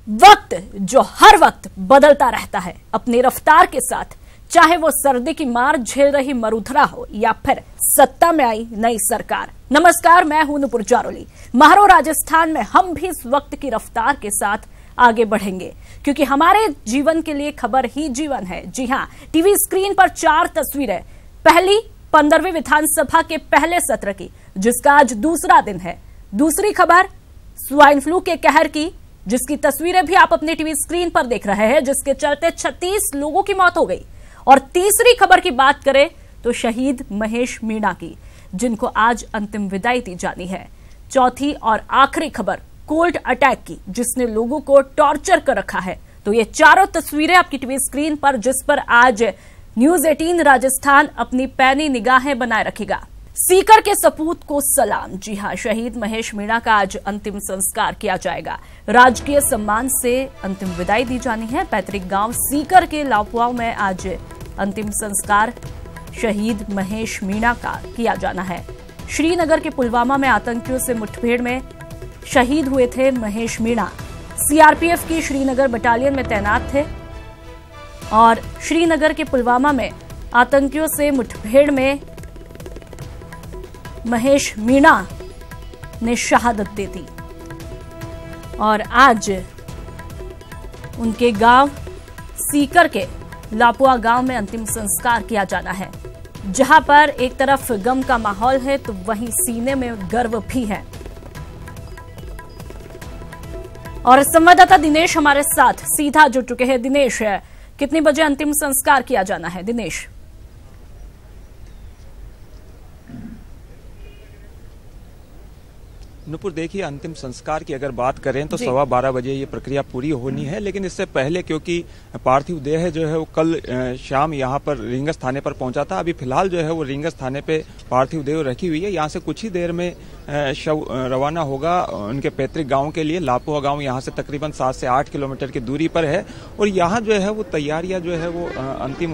वक्त जो हर वक्त बदलता रहता है अपनी रफ्तार के साथ, चाहे वो सर्दी की मार झेल रही मरुधरा हो या फिर सत्ता में आई नई सरकार। नमस्कार, मैं हूं नुपुर जारोली। महारो राजस्थान में हम भी इस वक्त की रफ्तार के साथ आगे बढ़ेंगे, क्योंकि हमारे जीवन के लिए खबर ही जीवन है। जी हां, टीवी स्क्रीन पर 4 तस्वीरें। पहली 15वीं विधानसभा के पहले सत्र की, जिसका आज दूसरा दिन है। दूसरी खबर स्वाइन फ्लू के कहर की, जिसकी तस्वीरें भी आप अपने टीवी स्क्रीन पर देख रहे हैं, जिसके चलते 36 लोगों की मौत हो गई। और तीसरी खबर की बात करें तो शहीद महेश मीणा की, जिनको आज अंतिम विदाई दी जानी है। चौथी और आखिरी खबर कोल्ड अटैक की, जिसने लोगों को टॉर्चर कर रखा है। तो ये चारों तस्वीरें आपकी टीवी स्क्रीन पर, जिस पर आज न्यूज 18 राजस्थान अपनी पैनी निगाहें बनाए रखेगा। सीकर के सपूत को सलाम। जी हां, शहीद महेश मीणा का आज अंतिम संस्कार किया जाएगा। राजकीय सम्मान से अंतिम विदाई दी जानी है। पैतृक गांव सीकर के लापुआव में आज अंतिम संस्कार शहीद महेश मीणा का किया जाना है। श्रीनगर के पुलवामा में आतंकियों से मुठभेड़ में शहीद हुए थे महेश मीणा। सीआरपीएफ की श्रीनगर बटालियन में तैनात थे और श्रीनगर के पुलवामा में आतंकियों से मुठभेड़ में महेश मीणा ने शहादत दे दी और आज उनके गांव सीकर के लापुआ गांव में अंतिम संस्कार किया जाना है। जहां पर एक तरफ गम का माहौल है तो वहीं सीने में गर्व भी है। और संवाददाता दिनेश हमारे साथ सीधा जुड़ चुके हैं। दिनेश, कितने बजे अंतिम संस्कार किया जाना है? दिनेश, नुपुर, देखिए, अंतिम संस्कार की अगर बात करें तो 12:15 बजे ये प्रक्रिया पूरी होनी है। लेकिन इससे पहले, क्योंकि पार्थिव देह जो है वो कल शाम यहाँ पर रींगस थाने पर पहुंचा था, अभी फिलहाल जो है वो रींगस थाने पे पार्थिव देह रखी हुई है। यहाँ से कुछ ही देर में शव रवाना होगा उनके पैतृक गांव के लिए। लापुआ गांव यहाँ से तकरीबन 7 से 8 किलोमीटर की दूरी पर है और यहाँ जो है वो तैयारियां जो है वो अंतिम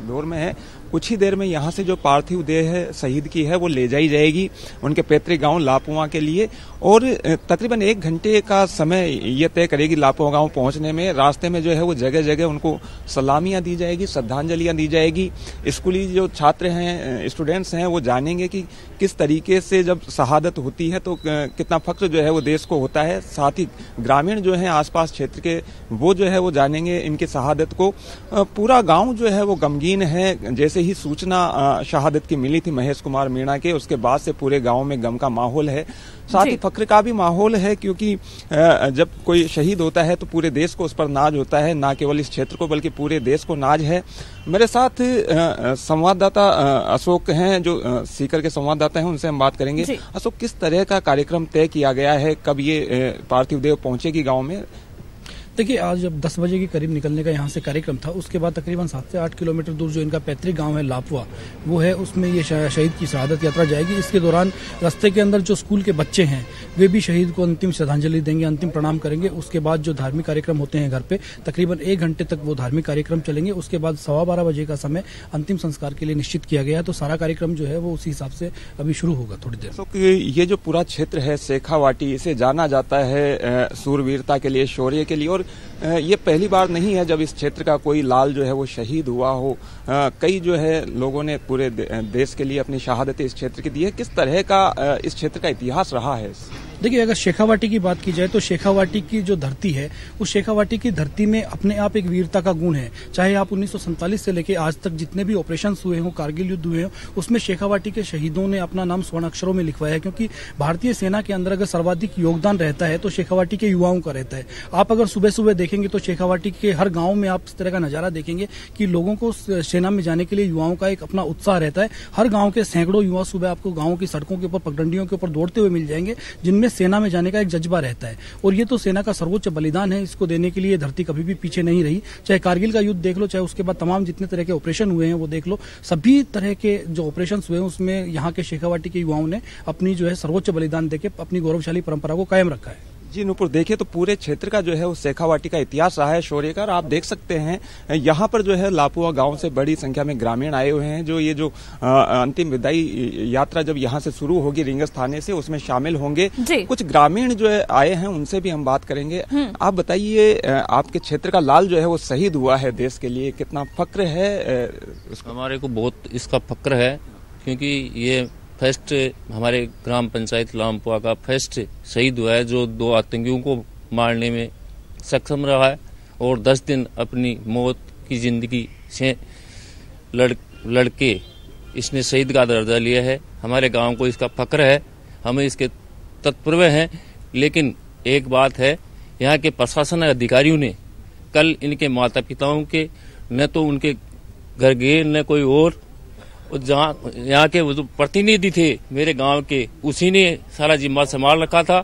दौर में है। कुछ ही देर में यहाँ से जो पार्थिव देह शहीद की है वो ले जाई जाएगी उनके पैतृक गांव लापुआ के लिए और तकरीबन 1 घंटे का समय ये तय करेगी लापुआ गांव पहुंचने में। रास्ते में जो है वो जगह जगह उनको सलामियां दी जाएगी, श्रद्धांजलियां दी जाएगी। स्कूली जो छात्र हैं, स्टूडेंट्स हैं, वो जानेंगे कि किस तरीके से जब शहादत होती है तो कितना फख्र जो है वो देश को होता है। साथ ही ग्रामीण जो है आसपास क्षेत्र के, वो जो है वो जानेंगे इनकी शहादत को। पूरा गाँव जो है वो गमगीन है। जैसे ही सूचना शहादत की मिली थी महेश कुमार मीणा के, उसके बाद से पूरे गांव में गम का माहौल है, साथ ही फख्र का भी माहौल है, क्योंकि जब कोई शहीद होता है तो पूरे देश को उस पर नाज होता है, ना केवल इस क्षेत्र को बल्कि पूरे देश को नाज है। मेरे साथ संवाददाता अशोक हैं, जो सीकर के संवाददाता हैं, उनसे हम बात करेंगे। अशोक, किस तरह का कार्यक्रम तय किया गया है? कब ये पार्थिव देह पहुंचेगी गाँव में? देखिए, आज जब 10 बजे के करीब निकलने का यहाँ से कार्यक्रम था, उसके बाद तकरीबन 7 से 8 किलोमीटर दूर जो इनका पैतृक गांव है लापुआ, वो है, उसमें ये शहीद की शहादत यात्रा जाएगी। इसके दौरान रास्ते के अंदर जो स्कूल के बच्चे हैं वे भी शहीद को अंतिम श्रद्धांजलि देंगे, अंतिम प्रणाम करेंगे। उसके बाद जो धार्मिक कार्यक्रम होते हैं घर पे, तकरीबन 1 घंटे तक वो धार्मिक कार्यक्रम चलेंगे। उसके बाद 12:15 बजे का समय अंतिम संस्कार के लिए निश्चित किया गया है। तो सारा कार्यक्रम जो है वो उसी हिसाब से अभी शुरू होगा थोड़ी देर। तो ये जो पूरा क्षेत्र है शेखावाटी, इसे जाना जाता है सूरवीरता के लिए, शौर्य के लिए, और ये पहली बार नहीं है जब इस क्षेत्र का कोई लाल जो है वो शहीद हुआ हो। कई जो है लोगों ने पूरे देश के लिए अपनी शहादतें इस क्षेत्र की दी है। किस तरह का इस क्षेत्र का इतिहास रहा है? देखिए, अगर शेखावाटी की बात की जाए तो शेखावाटी की जो धरती है, उस शेखावाटी की धरती में अपने आप एक वीरता का गुण है। चाहे आप 1947 से लेकर आज तक जितने भी ऑपरेशन हुए हों, कारगिल युद्ध हुए हों, उसमें शेखावाटी के शहीदों ने अपना नाम स्वर्ण अक्षरों में लिखवाया है। क्योंकि भारतीय सेना के अंदर अगर सर्वाधिक योगदान रहता है तो शेखावाटी के युवाओं का रहता है। आप अगर सुबह सुबह देखेंगे तो शेखावाटी के हर गाँव में आप इस तरह का नजारा देखेंगे कि लोगों को सेना में जाने के लिए युवाओं का एक अपना उत्साह रहता है। हर गाँव के सैकड़ों युवा सुबह आपको गाँव की सड़कों के ऊपर, पगडंडियों के ऊपर दौड़ते हुए मिल जाएंगे, जिनमें सेना में जाने का जज्बा रहता है। और ये तो सेना का सर्वोच्च बलिदान है। इसको देने के लिए धरती कभी भी पीछे नहीं रही। चाहे कारगिल का युद्ध देख लो, चाहे उसके बाद तमाम जितने तरह के ऑपरेशन हुए हैं वो देख लो, सभी तरह के जो ऑपरेशन हुए हैं उसमें यहाँ के शेखावाटी के युवाओं ने अपनी जो है सर्वोच्च बलिदान देके अपनी गौरवशाली परंपरा को कायम रखा है। जी नूपुर, देखिए तो पूरे क्षेत्र का जो है वो शेखावाटी का इतिहास रहा है शौर्य का। और आप देख सकते हैं यहाँ पर जो है लापुआ गांव से बड़ी संख्या में ग्रामीण आए हुए हैं, जो ये जो अंतिम विदाई यात्रा जब यहाँ से शुरू होगी रींगस थाने से, उसमें शामिल होंगे। कुछ ग्रामीण जो है आए हैं, उनसे भी हम बात करेंगे। आप बताइए, आपके क्षेत्र का लाल जो है वो शहीद हुआ है देश के लिए, कितना फक्र है? हमारे को बहुत इसका फक्र है, क्योंकि ये फर्स्ट हमारे ग्राम पंचायत लामपुआ का फर्स्ट शहीद हुआ है, जो 2 आतंकियों को मारने में सक्षम रहा है और 10 दिन अपनी मौत की जिंदगी से लड़के इसने शहीद का दर्जा लिया है। हमारे गांव को इसका फक्र है, हम इसके तत्पर हैं। लेकिन एक बात है, यहाँ के प्रशासन अधिकारियों ने कल इनके माता पिताओं के न तो उनके घर गए न कोई और जहाँ यहाँ के वो जो प्रतिनिधि थे मेरे गांव के, उसी ने सारा जिम्मा संभाल रखा था।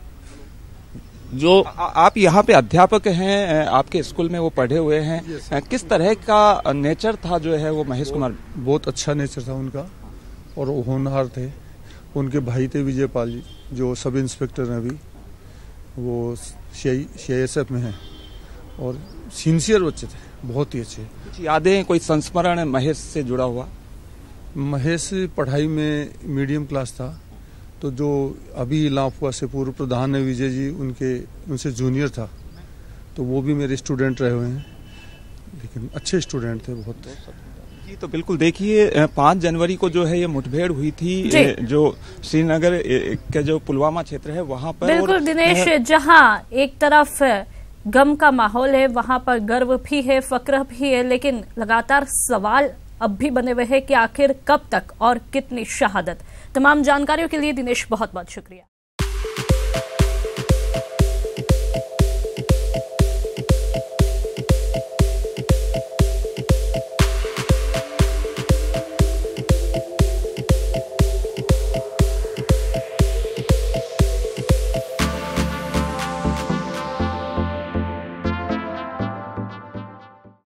जो आप यहाँ पे अध्यापक हैं, आपके स्कूल में वो पढ़े हुए हैं, किस तरह का नेचर था जो है वो महेश कुमार? बहुत अच्छा नेचर था उनका और वो होनहार थे। उनके भाई थे विजयपाल जी, जो सब इंस्पेक्टर हैं अभी, वो CISF में हैं और सिंसियर बच्चे थे, बहुत ही अच्छे। कुछ यादें, कोई संस्मरण महेश से जुड़ा हुआ? महेश पढ़ाई में मीडियम क्लास था, तो जो अभी लाफुआ से पूर्व प्रधान है विजय जी, उनसे जूनियर था, तो वो भी मेरे स्टूडेंट रहे हुए हैं, लेकिन अच्छे स्टूडेंट थे बहुत। जी तो बिल्कुल देखिए, 5 जनवरी को जो है ये मुठभेड़ हुई थी, जो श्रीनगर के जो पुलवामा क्षेत्र है वहां पर। बिल्कुल दिनेश, जहां एक तरफ गम का माहौल है, वहां पर गर्व भी है, फक्र भी है, लेकिन लगातार सवाल अब भी बने हुए हैं कि आखिर कब तक और कितनी शहादत। तमाम जानकारियों के लिए दिनेश बहुत बहुत शुक्रिया।